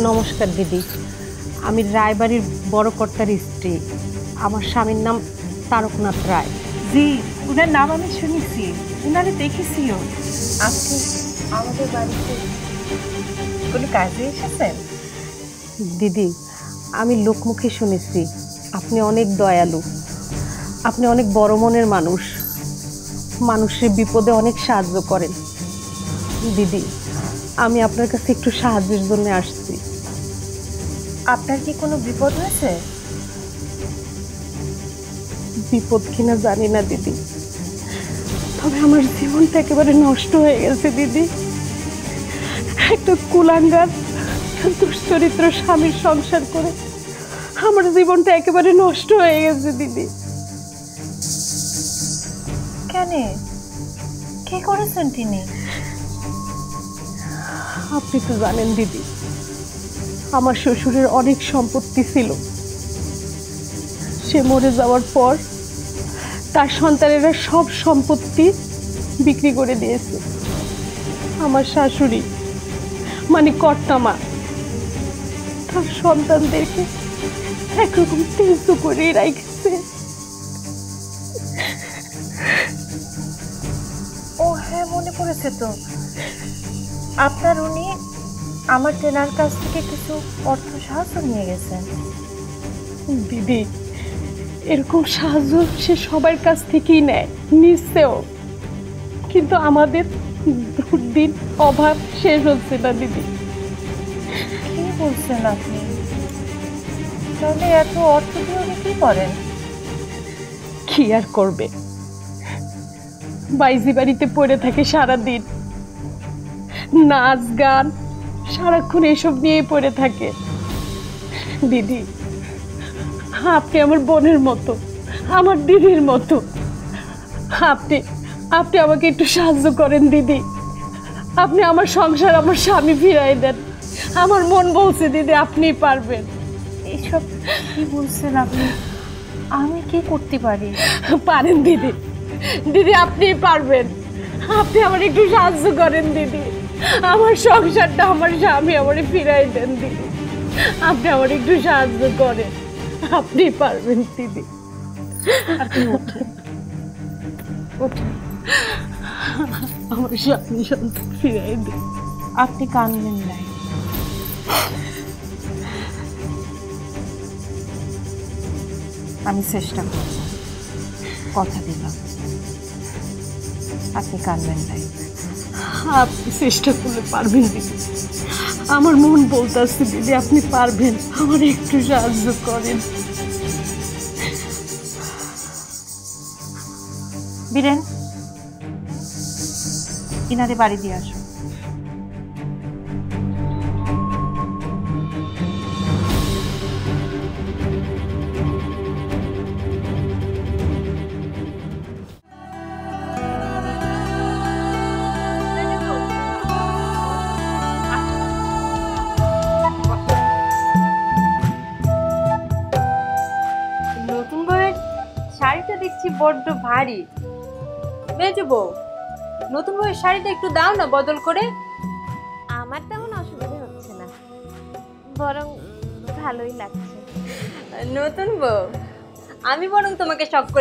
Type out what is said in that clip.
নমস্কার দিদি, আমি রায়বাড়ির বড় কর্তার স্ত্রী। আমার স্বামীর নাম তারকনাথ রায়। জি, ওনার নাম আমি শুনেছি, ওনারে দেখেছিও। আপনি আমাদের বাড়িতে কোনো কাজে এসেছেন? দিদি, আমি লোকমুখে শুনেছি আপনি অনেক দয়ালু, আপনি অনেক বড় মনের মানুষ, মানুষের বিপদে অনেক সাহায্য করেন। দিদি, আমি আপনার কাছে একটু সাহায্যের জন্য আসছি। আপনার কি কোনো বিপদ হয়েছে? বিপদ কিনা জানি না দিদি, তবে আমার জীবনটা একেবারে নষ্ট হয়ে গেছে দিদি। একটা কুলাঙ্গার দুশ্চরিত্র স্বামীর সংসার করে আমার জীবনটা একেবারে নষ্ট হয়ে গেছে দিদি। কেন, কি করেছেন তিনি? আপনি তো জানেন দিদি, আমার শ্বশুরের অনেক সম্পত্তি ছিল। সে মরে যাওয়ার পর তার সন্তানেরা সব সম্পত্তি বিক্রি করে দিয়েছে। আমার শাশুড়ি মানে কর্তামা তার সন্তানদেরকে একরকম তেজ করে রাখছে। ও হ্যাঁ, মনে পড়েছে তো। আপনার উনি আমার তেনার কাছ থেকে কিছু অর্থ সাহায্য নিয়ে গেছেন। দিদি, এরকম সাহায্য সে সবার কাছ থেকেই নেয়, নিশ্চেও, কিন্তু আমাদের দুর্দিন অভাব শেষ হচ্ছে না দিদি। কি বলছেন আপনি? তাহলে এত অর্থ দিয়ে উনি কি করেন? কি আর করবে, বাইজি বাড়িতে পড়ে থাকে সারাদিন, নাচ গান সারাক্ষণ এসব নিয়ে পড়ে থাকে। দিদি, আপনি আমার বোনের মতো, আমার দিদির মতো, আপনি আপনি আমাকে একটু সাহায্য করেন দিদি। আপনি আমার সংসার, আমার স্বামী ফিরাই দেন। আমার মন বলছে দিদি আপনি পারবেন। এইসব কি বলছেন আপনি? আমি কি করতে পারি? পারেন দিদি, দিদি আপনি পারবেন। আপনি আমার একটু সাহায্য করেন দিদি, আমার সংসারটা, আমার স্বামী আমারে ফিরাই দেন দিদি। আপনি আমার একটু সাহায্য করেন, আপনি পারবেন দিদি। আপনি ওঠেন, ওঠেন। আমার স্বামী সন্তান ফিরাই দেন। আপনি কাঁদবেন নাই। আমি চেষ্টা করব, কথা দিলাম। আপনি কাঁদবেন নাই। আপনি চেষ্টা করলে পারবেন দিদি, আমার মন বলতেছে দিদি আপনি পারবেন, আমার একটু সাহায্য করেন। বীরেন, ইনারে বাড়ি দিয়ে আসো। নতুন বউয়ের শাড়িটা দেখছি বড্ড ভারী। মেজো বউ, নতুন বউয়ের শাড়িটা একটু দাও না বদল করে। আমার তেমন অসুবিধা হচ্ছে না, বরং ভালোই লাগছে। নতুন বউ, আমি বরং তোমাকে শখ করলে